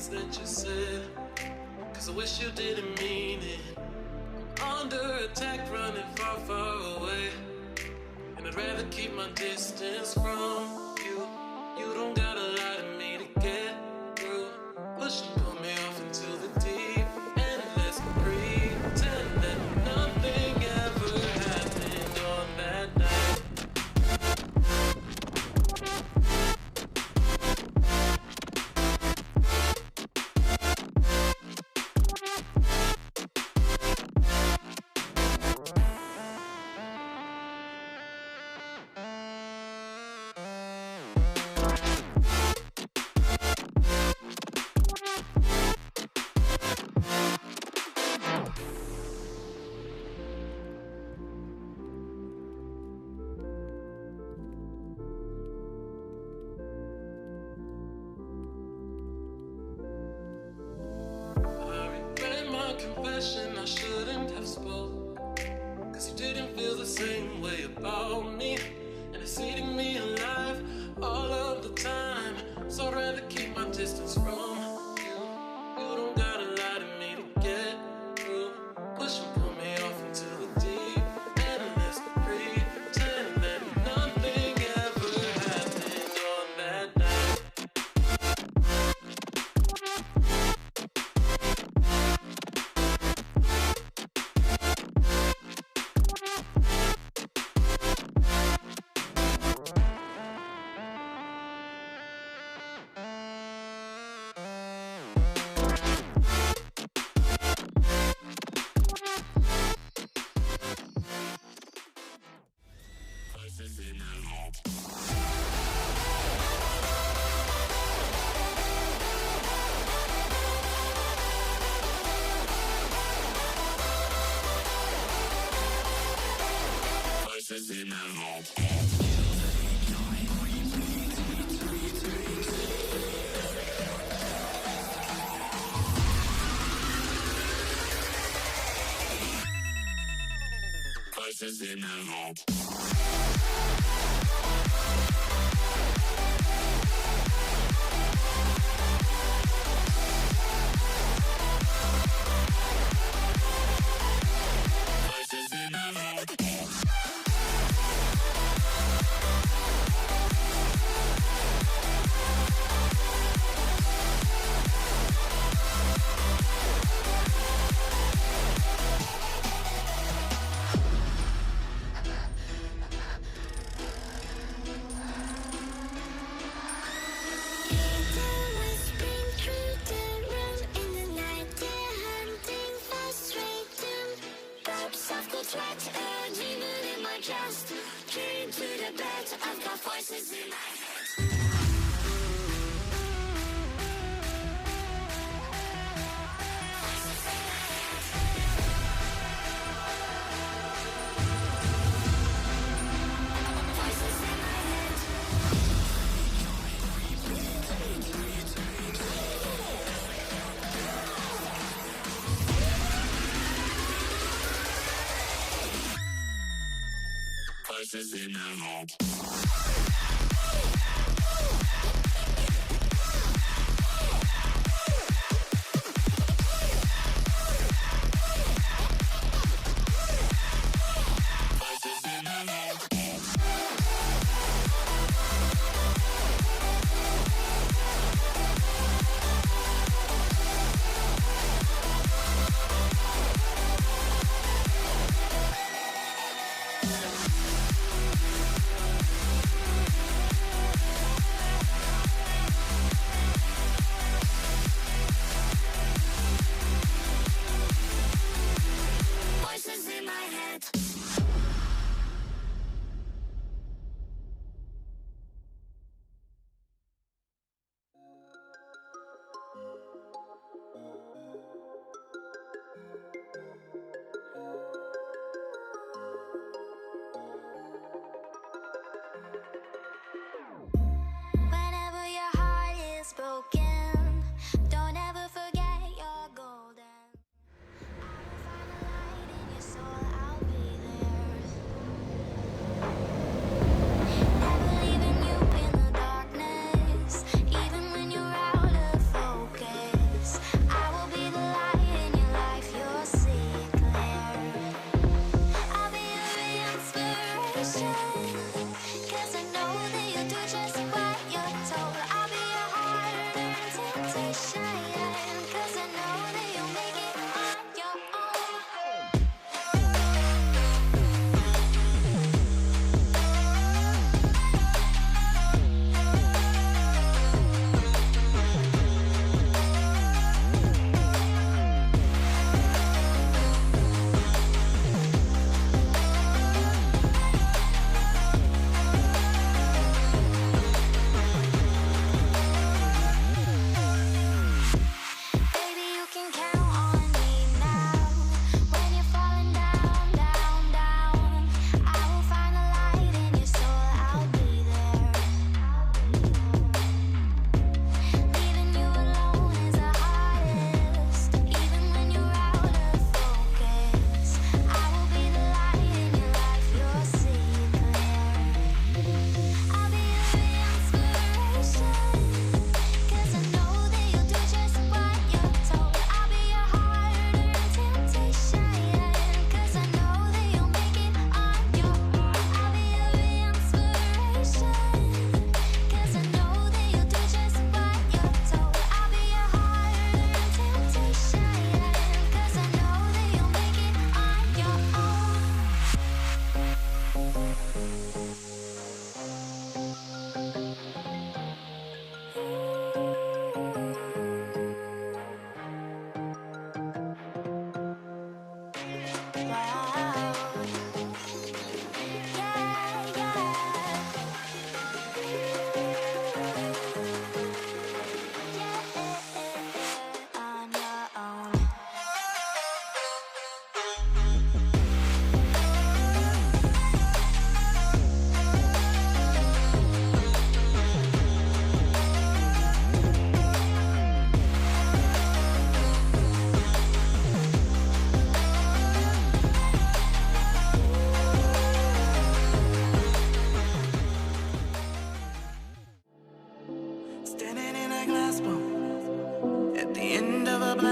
things that you said, 'cause I wish you didn't mean it. I'm under attack, running far, far away, and I'd rather keep my distance from you. You don't gotta lie to me to get through. Push and pull me off into the deep, and let's pretend that nothing ever happened on that night. I shouldn't have spoke, 'cause you didn't feel the same way about me, and it's eating me alive all of the time. So I'd rather keep my distance from you. You don't gotta lie to me to get through. Push and pull me off into the deep, and let's pretend that nothing ever happened on that night.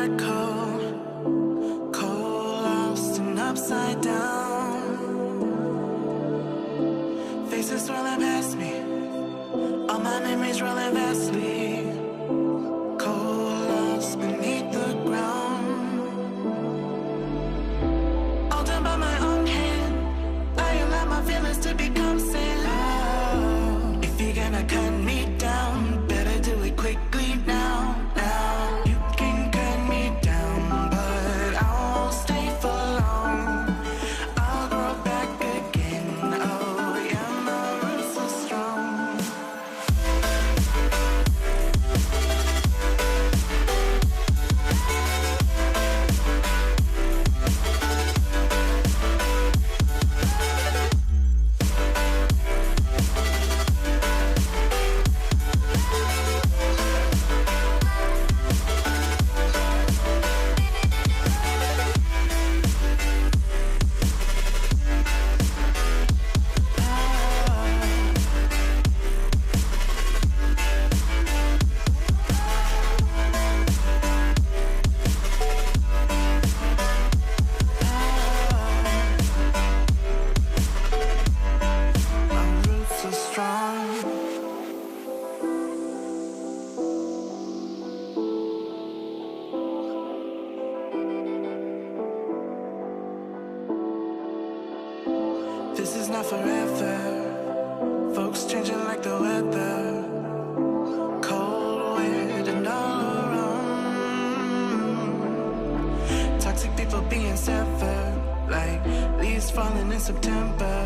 black hole, cold, lost and upside down. Faces swirling past me, all my memories rolling vastly, cold, lost beneath the ground. All done by my own hand, I allow my feelings to become sand. Oh, if you're gonna cut me down, better do it quickly now. Now you can cut me down, but I won't stay for long. I'll grow back again. Oh yeah, my roots are strong. This is not forever. Folks changing like the weather. Cold, wet, and all around. Toxic people being severed, like leaves falling in September.